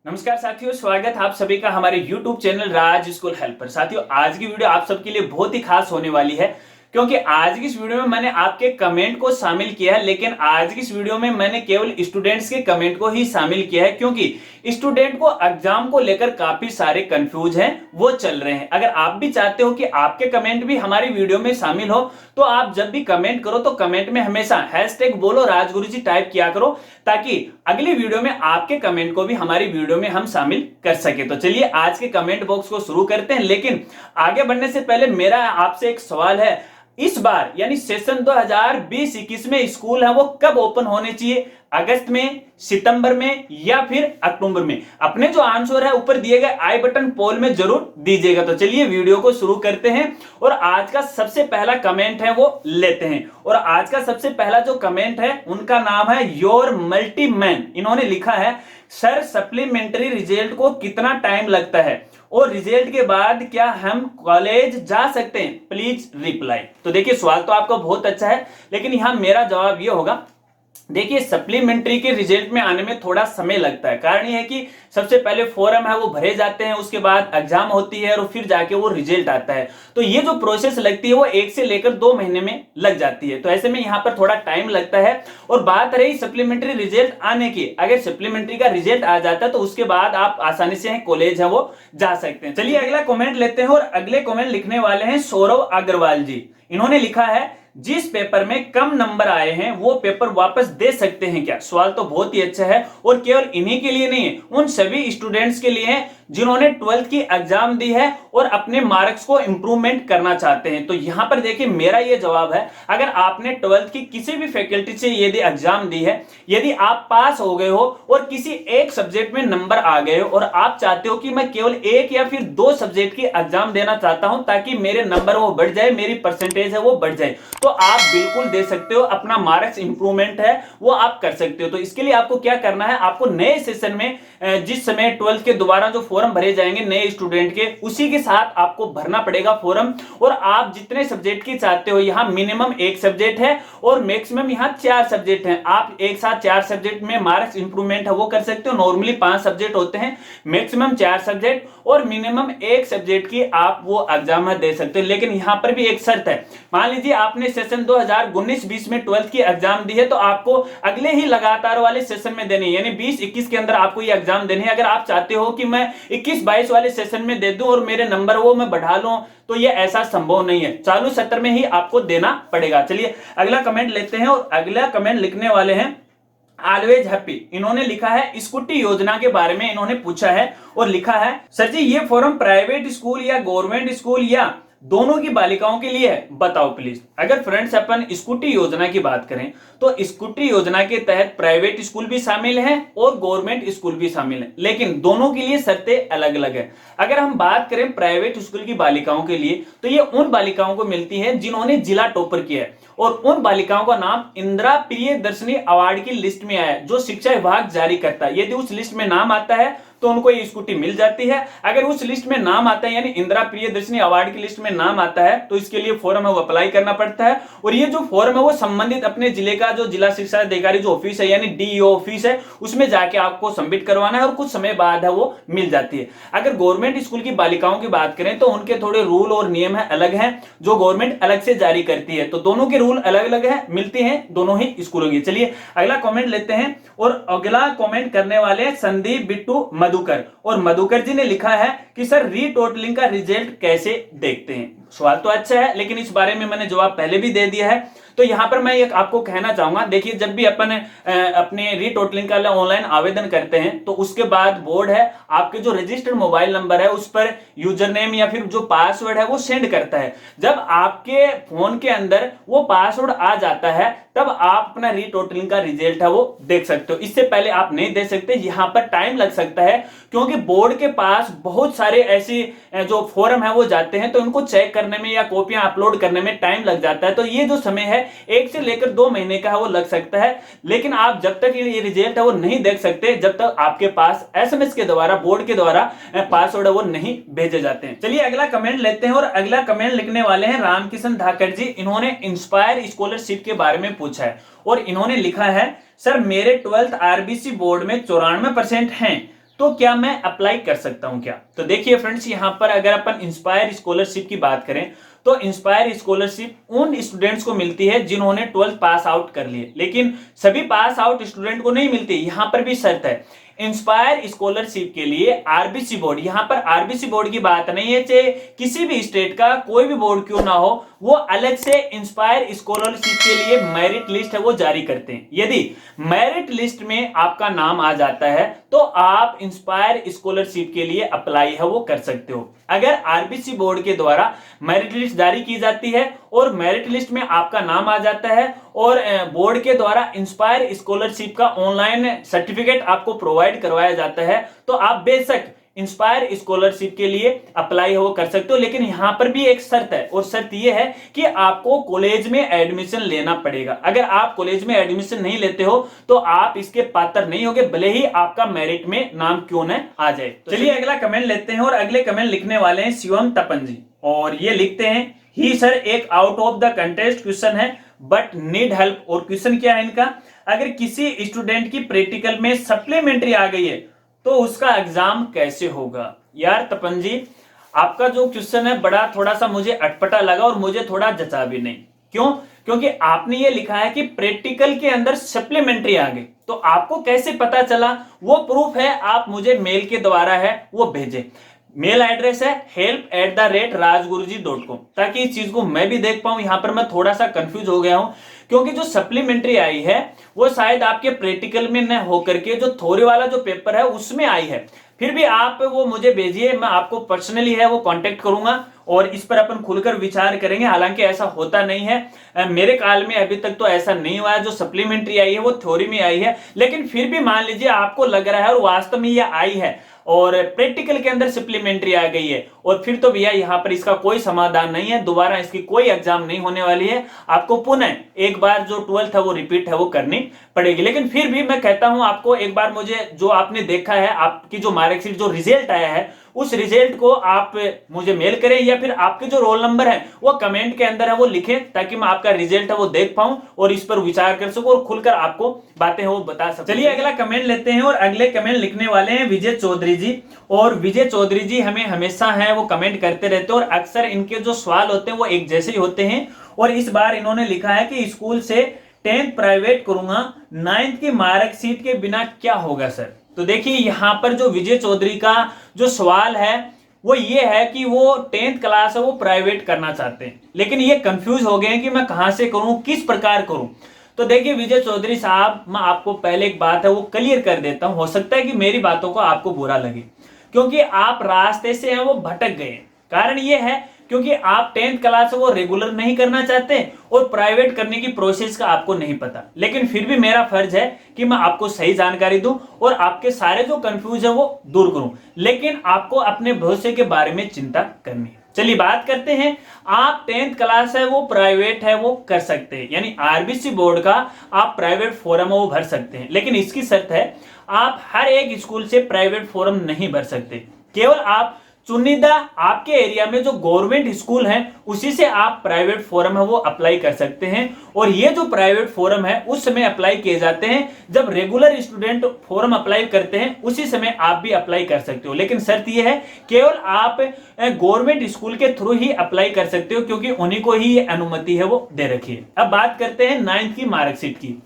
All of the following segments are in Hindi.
नमस्कार साथियों, स्वागत है आप सभी का हमारे YouTube चैनल राज स्कूल हेल्पर। साथियों, आज की वीडियो आप सबके लिए बहुत ही खास होने वाली है क्योंकि आज की इस वीडियो में मैंने आपके कमेंट को शामिल किया है। लेकिन आज की इस वीडियो में मैंने केवल स्टूडेंट्स के कमेंट को ही शामिल किया है क्योंकि स्टूडेंट को एग्जाम को लेकर काफी सारे कंफ्यूज हैं, वो चल रहे हैं। अगर आप भी चाहते हो कि आपके कमेंट भी हमारी वीडियो में शामिल हो तो आप जब भी कमेंट करो तो कमेंट में हमेशा हैशटैग बोलो राजगुरुजी टाइप किया करो ताकि अगली वीडियो में आपके कमेंट को भी हमारी वीडियो में हम शामिल कर सके। तो चलिए आज के कमेंट बॉक्स को शुरू करते हैं। लेकिन आगे बढ़ने से पहले मेरा आपसे एक सवाल है, इस बार यानी सेशन 2020-21 में स्कूल है वो कब ओपन होने चाहिए? अगस्त में, सितंबर में या फिर अक्टूबर में? अपने जो आंसर है ऊपर दिए गए आई बटन पोल में जरूर दीजिएगा। तो चलिए वीडियो को शुरू करते हैं और आज का सबसे पहला कमेंट है वो लेते हैं। और आज का सबसे पहला जो कमेंट है उनका नाम है योर मल्टी मैन। इन्होंने लिखा है, सर सप्लीमेंट्री रिजल्ट को कितना टाइम लगता है और रिजल्ट के बाद क्या हम कॉलेज जा सकते हैं? Please reply. तो देखिए सवाल तो आपका बहुत अच्छा है, लेकिन यहां मेरा जवाब यह होगा, देखिए सप्लीमेंट्री के रिजल्ट में आने में थोड़ा समय लगता है। कारण यह है कि सबसे पहले फॉर्म है वो भरे जाते हैं, उसके बाद एग्जाम होती है और फिर जाके वो रिजल्ट आता है। तो ये जो प्रोसेस लगती है वो 1 से लेकर 2 महीने में लग जाती है। तो ऐसे में यहाँ पर थोड़ा टाइम लगता है। और बात रही सप्लीमेंट्री रिजल्ट आने की, अगर सप्लीमेंट्री का रिजल्ट आ जाता है तो उसके बाद आप आसानी से कॉलेज है वो जा सकते हैं। चलिए अगला कॉमेंट लेते हैं और अगले कॉमेंट लिखने वाले हैं सौरव अग्रवाल जी। इन्होंने लिखा है, जिस पेपर में कम नंबर आए हैं वो पेपर वापस दे सकते हैं क्या? सवाल तो बहुत ही अच्छा है और केवल इन्हीं के लिए नहीं है, उन सभी स्टूडेंट्स के लिए है जिन्होंने 12th की एग्जाम दी है और अपने मार्क्स को इंप्रूवमेंट करना चाहते हैं। तो यहां पर देखिए मेरा यह जवाब है, अगर आपने 12th की किसी भी फैकल्टी से यदि एग्जाम दी है, यदि आप पास हो गए हो और किसी एक सब्जेक्ट में नंबर आ गए हो और आप चाहते हो कि मैं केवल एक या फिर 2 सब्जेक्ट की एग्जाम देना चाहता हूं ताकि मेरे नंबर वो बढ़ जाए, मेरी परसेंटेज है वो बढ़ जाए, तो आप बिल्कुल दे सकते हो। अपना मार्क्स इंप्रूवमेंट है वो आप कर सकते हो। तो इसके लिए आपको क्या करना है, आपको नए सेशन में जिस समय 12th के दोबारा जो फॉर्म भरे जाएंगे नए स्टूडेंट के, उसी के साथ आपको भरना पड़ेगा फॉर्म। और आप जितने सब्जेक्ट की चाहते हो, यहां मिनिमम 1 सब्जेक्ट है और मैक्सिमम यहां 4 सब्जेक्ट हैं। आप एक साथ 4 सब्जेक्ट में मार्क्स इंप्रूवमेंट है वो कर सकते हो। नॉर्मली 5 सब्जेक्ट होते हैं, मैक्सिमम 4 सब्जेक्ट और मिनिमम 1 सब्जेक्ट की आप वो एग्जाम दे सकते हो। लेकिन यहां पर भी एक शर्त है, मान लीजिए आपने सेशन 2019-20 में 12th की एग्जाम दी है तो आपको अगले ही लगातार वाले सेशन में देनी है, यानी 20-21 के अंदर आपको ये एग्जाम देनी है। अगर आप चाहते हो कि मैं 21-22 वाले सेशन में दे दूं और मेरे नंबर वो मैं बढ़ा लूं, तो ये ऐसा संभव नहीं है, चालू सत्र में ही आपको देना पड़ेगा। चलिए अगला कमेंट लेते हैं और अगला कमेंट लिखने वाले हैं ऑलवेज हैप्पी। इन्होंने लिखा है, स्कूटी योजना के बारे में इन्होंने पूछा है और लिखा है, सर जी ये फॉर्म प्राइवेट स्कूल या गवर्नमेंट स्कूल या दोनों की बालिकाओं के लिए है, बताओ प्लीज। अगर फ्रेंड्स अपन स्कूटी योजना की बात करें तो स्कूटी योजना के तहत प्राइवेट स्कूल भी शामिल है और गवर्नमेंट स्कूल भी शामिल है, लेकिन दोनों के लिए शर्तें अलग अलग है। अगर हम बात करें प्राइवेट स्कूल की बालिकाओं के लिए तो ये उन बालिकाओं को मिलती है जिन्होंने जिला टॉपर किया है और उन बालिकाओं का नाम इंदिरा प्रियदर्शनी अवार्ड की लिस्ट में आया है जो शिक्षा विभाग जारी करता है। यदि उस लिस्ट में नाम आता है तो उनको ये स्कूटी मिल जाती है। अगर उस लिस्ट में नाम आता है यानी इंदिरा प्रियदर्शनी अवार्ड की लिस्ट में नाम आता है तो इसके लिए फॉर्म है वो अप्लाई करना पड़ता है। और ये जो फॉर्म है वो संबंधित अपने जिले का जो जिला शिक्षा अधिकारी जो ऑफिस है यानी डीईओ ऑफिस है उसमें जाके आपको सबमिट करवाना है और कुछ समय बाद है वो मिल जाती है। अगर गवर्नमेंट स्कूल की बालिकाओं की बात करें तो उनके थोड़े रूल और नियम है अलग है जो गवर्नमेंट अलग से जारी करती है। तो दोनों के रूल अलग अलग है, मिलती है दोनों ही स्कूलों की। चलिए अगला कॉमेंट लेते हैं और अगला कॉमेंट करने वाले संदीप बिट्टू मधुकर। और मधुकर जी ने लिखा है कि सर रीटोटलिंग का रिजल्ट कैसे देखते हैं? सवाल तो अच्छा है, लेकिन इस बारे में मैंने जवाब पहले भी दे दिया है। तो यहां पर मैं एक आपको कहना चाहूंगा, देखिए जब भी अपन अपने रीटोटलिंग का ऑनलाइन आवेदन करते हैं तो उसके बाद बोर्ड है आपके जो रजिस्टर्ड मोबाइल नंबर है उस पर यूजर नेम या फिर जो पासवर्ड है वो सेंड करता है। जब आपके फोन के अंदर वो पासवर्ड आ जाता है तब आप अपना रीटोटलिंग का रिजल्ट है वो देख सकते हो। इससे पहले आप नहीं दे सकते, यहां पर टाइम लग सकता है क्योंकि बोर्ड के पास बहुत सारे ऐसी जो फॉर्म है वो जाते हैं तो उनको चेक करने में या कॉपियां अपलोड करने में टाइम लग जाता है। तो ये जो समय है 1 से लेकर 2 महीने का है वो लग सकता है। लेकिन आप जब तक ये रिजल्ट है वो नहीं देख सकते जब तक आपके पास एसएमएस के द्वारा बोर्ड के द्वारा पासवर्ड है वो नहीं भेजे जाते हैं। चलिए अगला कमेंट लेते हैं और अगला कमेंट लिखने वाले हैं रामकिशन धाकड़ जी। इन्होंने इंस्पायर स्कॉलरशिप के बारे में पूछा है और इन्होंने लिखा है, सर मेरे 12th आरबीसी बोर्ड में 94% हैं तो क्या मैं अप्लाई कर सकता हूं क्या? तो देखिए फ्रेंड्स, यहां पर अगर अपन इंस्पायर स्कॉलरशिप की बात करें तो इंस्पायर स्कॉलरशिप उन स्टूडेंट्स को मिलती है जिन्होंने 12th पास आउट कर लिए, लेकिन सभी पास आउट स्टूडेंट को नहीं मिलती। यहां पर भी शर्त है, इंस्पायर स्कॉलरशिप के लिए आरबीसी बोर्ड, यहां पर आरबीसी बोर्ड की बात नहीं है, चाहे किसी भी स्टेट का कोई भी बोर्ड क्यों ना हो, वो अलग से इंस्पायर स्कॉलरशिप के लिए मेरिट लिस्ट है वो जारी करते हैं। यदि मेरिट लिस्ट में आपका नाम आ जाता है तो आप इंस्पायर स्कॉलरशिप के लिए अप्लाई है वो कर सकते हो। अगर आरबीसी बोर्ड के द्वारा मेरिट लिस्ट जारी की जाती है और मेरिट लिस्ट में आपका नाम आ जाता है और बोर्ड के द्वारा इंस्पायर स्कॉलरशिप का ऑनलाइन सर्टिफिकेट आपको प्रोवाइड करवाया जाता है, तो आप बेशक इंस्पायर स्कॉलरशिप के लिए अप्लाई हो कर सकते हो। लेकिन यहां पर भी एक शर्त है, और शर्त यह है कि आपको कॉलेज में एडमिशन लेना पड़ेगा। अगर आप कॉलेज में एडमिशन नहीं लेते हो तो आप इसके पात्र नहीं होगे, भले ही आपका मेरिट में नाम क्यों न आ जाए। तो चलिए अगला कमेंट लेते हैं, और अगले कमेंट लिखने वाले हैं शिवम तपन जी, और ये लिखते हैं ही सर एक out of the contest question है बट नीड हेल्प। और क्वेश्चन क्या है इनका, अगर किसी स्टूडेंट की प्रैक्टिकल में सप्लीमेंट्री आ गई है तो उसका एग्जाम कैसे होगा? यार तपन जी, आपका जो क्वेश्चन है बड़ा थोड़ा सा मुझे अटपटा लगा और मुझे थोड़ा जचा भी नहीं। क्यों? क्योंकि आपने ये लिखा है कि प्रैक्टिकल के अंदर सप्लीमेंट्री आ गई, तो आपको कैसे पता चला? वो प्रूफ है आप मुझे मेल के द्वारा है वो भेजें। मेल एड्रेस है help@rajguruji.com, ताकि इस चीज को मैं भी देख पाऊं। यहां पर मैं थोड़ा सा कंफ्यूज हो गया हूं, क्योंकि जो सप्लीमेंट्री आई है वो शायद आपके प्रैक्टिकल में न होकर के जो थ्योरी वाला जो पेपर है उसमें आई है। फिर भी आप वो मुझे भेजिए, मैं आपको पर्सनली है वो कांटेक्ट करूंगा और इस पर अपन खुलकर विचार करेंगे। हालांकि ऐसा होता नहीं है, मेरे काल में अभी तक तो ऐसा नहीं हुआ है। जो सप्लीमेंट्री आई है वो थ्योरी में आई है, लेकिन फिर भी मान लीजिए आपको लग रहा है और वास्तव में ये आई है और प्रैक्टिकल के अंदर सप्लीमेंट्री आ गई है, और फिर तो भैया यहाँ पर इसका कोई समाधान नहीं है, दोबारा इसकी कोई एग्जाम नहीं होने वाली है। आपको पुनः एक बार जो 12th है वो रिपीट है वो करनी पड़ेगी। लेकिन फिर भी मैं कहता हूं आपको, एक बार मुझे जो आपने देखा है, आपकी जो मार्कशीट जो रिजल्ट आया है उस रिजल्ट को आप मुझे मेल करें, या फिर आपके जो रोल नंबर है वो कमेंट के अंदर है वो लिखें, ताकि मैं आपका रिजल्ट है वो देख पाऊं और इस पर विचार कर सकूं और खुलकर आपको बातें वो बता सकूं। चलिए अगला कमेंट लेते हैं, और अगले कमेंट लिखने वाले हैं विजय चौधरी जी। और विजय चौधरी जी हमें हमेशा है वो कमेंट करते रहते हैं, और अक्सर इनके जो सवाल होते हैं वो एक जैसे ही होते हैं। और इस बार इन्होंने लिखा है कि स्कूल से 10th प्राइवेट करूंगा, 9th की मार्कशीट के बिना क्या होगा सर? तो देखिए यहां पर जो विजय चौधरी का जो सवाल है वो ये है कि वो 10th क्लास है वो प्राइवेट करना चाहते हैं, लेकिन ये कंफ्यूज हो गए हैं कि मैं कहां से करूं, किस प्रकार करूं। तो देखिए विजय चौधरी साहब, मैं आपको पहले एक बात है वो क्लियर कर देता हूं। हो सकता है कि मेरी बातों को आपको बुरा लगे, क्योंकि आप रास्ते से हैं वो भटक गए। कारण ये है क्योंकि आप 10th क्लास वो रेगुलर नहीं करना चाहते और प्राइवेट करने की प्रोसेस का आपको नहीं पता। लेकिन फिर भी मेरा फर्ज है कि मैं आपको सही जानकारी दूं और आपके सारे जो कंफ्यूज है वो दूर करूं, लेकिन आपको अपने भविष्य के बारे में चिंता करनी है। चलिए बात करते हैं, आप 10th क्लास है वो प्राइवेट है वो कर सकते हैं, यानी आरबीसी बोर्ड का आप प्राइवेट फॉर्म है वो भर सकते हैं। लेकिन इसकी शर्त है, आप हर एक स्कूल से प्राइवेट फॉर्म नहीं भर सकते, केवल आप चुनिंदा आपके एरिया में जो गवर्नमेंट स्कूल है उसी से आप प्राइवेट फॉर्म है वो अप्लाई कर सकते हैं। और ये जो प्राइवेट फॉर्म है उस समय अप्लाई किए जाते हैं जब रेगुलर स्टूडेंट फॉर्म अप्लाई करते हैं, उसी समय आप भी अप्लाई कर सकते हो। लेकिन शर्त ये है, केवल आप गवर्नमेंट स्कूल के थ्रू ही अप्लाई कर सकते हो, क्योंकि उन्हीं को ही ये अनुमति है वो दे रखी है। अब बात करते हैं 9th की मार्कशीट की,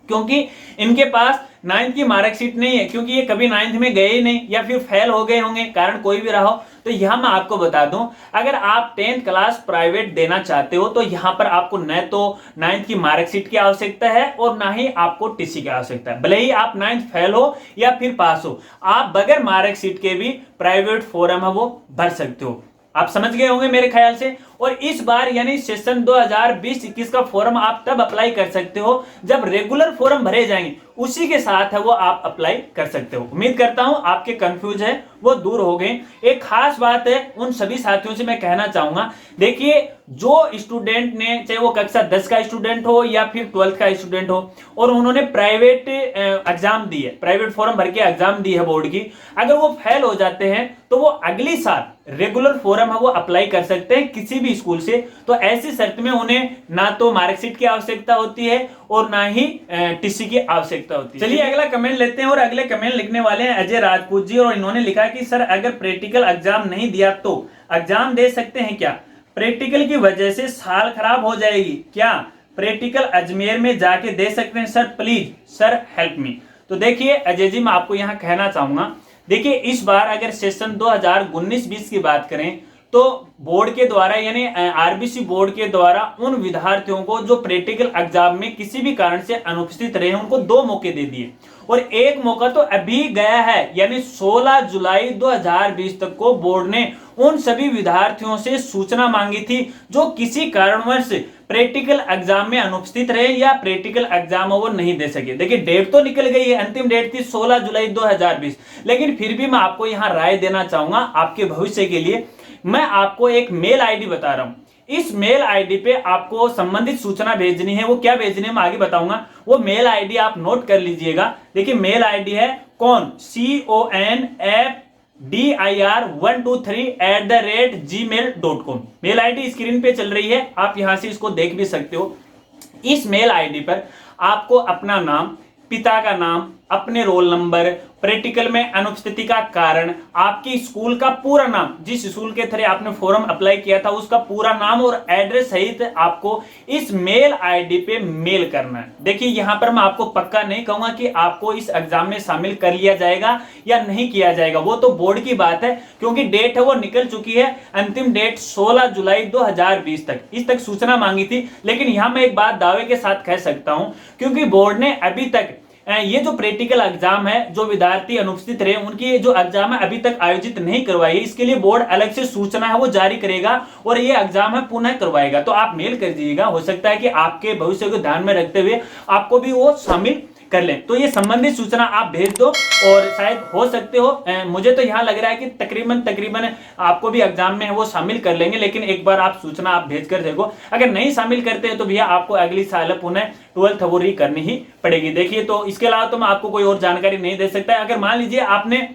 क्योंकि इनके पास 9th की मार्कशीट नहीं है, क्योंकि ये कभी 9th में गए ही नहीं या फिर फेल हो गए होंगे, कारण कोई भी रहा हो। तो यहां मैं आपको बता दूं, अगर आप 10th क्लास प्राइवेट देना चाहते हो तो यहां पर आपको न तो 9th की मार्कशीट की आवश्यकता है और ना ही आपको टीसी की आवश्यकता है। भले ही आप 9th फेल हो या फिर पास हो, आप बगैर मार्कशीट के भी प्राइवेट फॉर्म है वो भर सकते हो। आप समझ गए होंगे मेरे ख्याल से। और इस बार यानी सेशन 2020-21 का फॉर्म आप तब अप्लाई कर सकते हो जब रेगुलर फॉर्म भरे जाएंगे, उसी के साथ है वो आप अप्लाई कर सकते हो। उम्मीद करता हूं आपके कंफ्यूज है वो दूर हो गए। एक खास बात है उन सभी साथियों से मैं कहना चाहूंगा, देखिए जो स्टूडेंट ने, चाहे वो कक्षा 10 का स्टूडेंट हो या फिर 12th का स्टूडेंट हो, और उन्होंने प्राइवेट एग्जाम दी है, प्राइवेट फॉर्म भर के एग्जाम दी है बोर्ड की, अगर वो फेल हो जाते हैं तो वो अगली साल रेगुलर फॉर्म है वो अप्लाई कर सकते हैं किसी भी स्कूल से। तो ऐसी शर्त में उन्हें ना तो मार्कशीट की आवश्यकता होती है और ना ही टीसी की आवश्यकता आवश्यकता होती है। चलिए अगला कमेंट लेते हैं और अगले कमेंट लिखने वाले हैं अजय राजपूत जी और इन्होंने लिखा कि सर अगर प्रैक्टिकल एग्जाम नहीं दिया तो एग्जाम दे सकते हैं क्या? प्रैक्टिकल की वजह से साल खराब हो जाएगी क्या? प्रैक्टिकल अजमेर में जाके दे सकते हैं sir, please sir help me. तो देखिए अजय जी, मैं आपको यहाँ कहना चाहूंगा, देखिए इस बार अगर सेशन 2019-20 की बात करें तो बोर्ड के द्वारा यानी आरबीसी बोर्ड के द्वारा उन विद्यार्थियों को जो प्रैक्टिकल एग्जाम में किसी भी कारण से अनुपस्थित रहे उनको 2 मौके दे दिए और एक मौका तो अभी गया है, यानी 16 जुलाई 2020 तक को बोर्ड ने उन सभी विद्यार्थियों से सूचना मांगी थी जो किसी कारणवश प्रैक्टिकल एग्जाम में अनुपस्थित रहे या प्रैक्टिकल एग्जाम वो नहीं दे सके। देखिए डेट तो निकल गई है, अंतिम डेट थी 16 जुलाई 2020, लेकिन फिर भी मैं आपको यहां राय देना चाहूंगा आपके भविष्य के लिए। मैं आपको एक मेल आईडी बता रहा हूं, इस मेल आईडी पे आपको संबंधित सूचना भेजनी है। वो क्या भेजनी है मैं आगे बताऊंगा, वो मेल आईडी आप नोट कर लीजिएगा। देखिए मेल आईडी है कौन, CONFDIR123@gmail.com। मेल आईडी स्क्रीन पे चल रही है, आप यहां से इसको देख भी सकते हो। इस मेल आईडी पर आपको अपना नाम, पिता का नाम, अपने रोल नंबर, प्रैक्टिकल में अनुपस्थिति का कारण, आपकी स्कूल का पूरा नाम, जिस स्कूल के थ्रू आपने फॉर्म अप्लाई किया था उसका पूरा नाम और एड्रेस सहित आपको इस मेल आईडी पे मेल करना है। देखिए यहां पर मैं आपको पक्का नहीं कहूंगा कि आपको इस एग्जाम में शामिल कर लिया जाएगा या नहीं किया जाएगा, वो तो बोर्ड की बात है, क्योंकि डेट है वो निकल चुकी है। अंतिम डेट 16 जुलाई 2020 तक, इस तक सूचना मांगी थी। लेकिन यहां मैं एक बात दावे के साथ कह सकता हूं, क्योंकि बोर्ड ने अभी तक ये जो प्रैक्टिकल एग्जाम है, जो विद्यार्थी अनुपस्थित रहे उनकी जो एग्जाम है अभी तक आयोजित नहीं करवाई है, इसके लिए बोर्ड अलग से सूचना है वो जारी करेगा और ये एग्जाम है पुनः करवाएगा। तो आप मेल कर दीजिएगा, हो सकता है कि आपके भविष्य को ध्यान में रखते हुए आपको भी वो शामिल कर लें। तो ये संबंधित सूचना आप भेज दो और शायद हो सकते हो, मुझे तो यहाँ लग रहा है कि तकरीबन आपको भी एग्जाम में वो शामिल कर लेंगे, लेकिन एक बार आप सूचना आप भेज कर देखो। अगर नहीं शामिल करते हैं तो भैया आपको अगली साल पुनः 12th वो री करनी ही पड़ेगी। देखिए तो इसके अलावा तो मैं आपको कोई और जानकारी नहीं दे सकता। अगर मान लीजिए आपने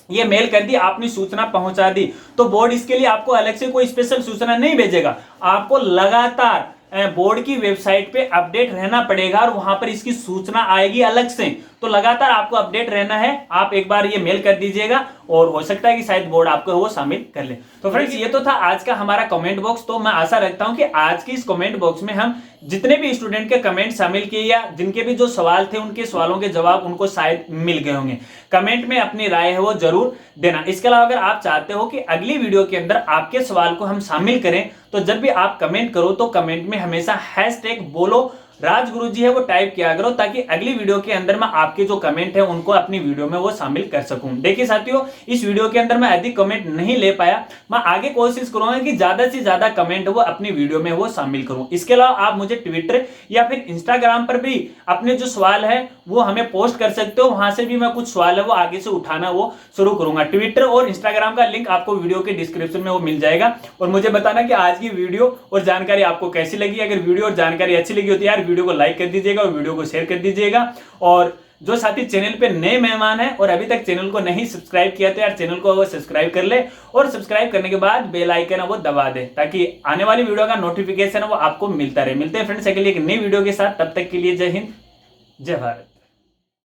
ये मेल कर दी, आपने सूचना पहुंचा दी, तो बोर्ड इसके लिए आपको अलग से कोई स्पेशल सूचना नहीं भेजेगा। आपको लगातार बोर्ड की वेबसाइट पे अपडेट रहना पड़ेगा और वहां पर इसकी सूचना आएगी अलग से। तो लगातार आपको अपडेट रहना है। आप एक बार ये मेल कर दीजिएगा और हो सकता है कि शायद बोर्ड आपको वो शामिल कर ले। तो फ्रेंड्स ये तो था आज का हमारा कमेंट बॉक्स। तो मैं आशा रखता हूं कि आज की इस कमेंट बॉक्स में हम जितने भी स्टूडेंट के कमेंट शामिल किए या जिनके भी जो सवाल थे उनके सवालों के जवाब उनको शायद मिल गए होंगे। कमेंट में अपनी राय है वो जरूर देना। इसके अलावा अगर आप चाहते हो कि अगली वीडियो के अंदर आपके सवाल को हम शामिल करें, तो जब भी आप कमेंट करो तो कमेंट में हमेशा #बोलो राजगुरुजी है वो टाइप किया करो, ताकि अगली वीडियो के अंदर मैं आपके जो कमेंट है उनको अपनी वीडियो में वो शामिल कर सकूं। देखिए साथियों, इस वीडियो के अंदर मैं अधिक कमेंट नहीं ले पाया, मैं आगे कोशिश करूंगा कि ज्यादा से ज्यादा कमेंट वो अपनी वीडियो में वो शामिल करूं। इसके अलावा आप मुझे ट्विटर या फिर इंस्टाग्राम पर भी अपने जो सवाल है वो हमें पोस्ट कर सकते हो, वहां से भी मैं कुछ सवाल है वो आगे से उठाना वो शुरू करूंगा। ट्विटर और इंस्टाग्राम का लिंक आपको वीडियो के डिस्क्रिप्शन में वो मिल जाएगा। और मुझे बताना कि आज की वीडियो और जानकारी आपको कैसी लगी। अगर वीडियो और जानकारी अच्छी लगी हो तो यार वीडियो को लाइक कर दीजिएगा और वीडियो को शेयर कर दीजिएगा। और जो साथी चैनल पे नए मेहमान हैं और अभी तक चैनल को नहीं सब्सक्राइब किया तो यार चैनल को वो सब्सक्राइब कर ले और सब्सक्राइब करने के बाद बेल आइकन है वो दबा दे, ताकि आने वाली वीडियो का नोटिफिकेशन है वो आपको मिलता रहे। मिलते हैं फ्रेंड्स अगली एक नई वीडियो के साथ, तब तक के लिए जय हिंद जय भारत।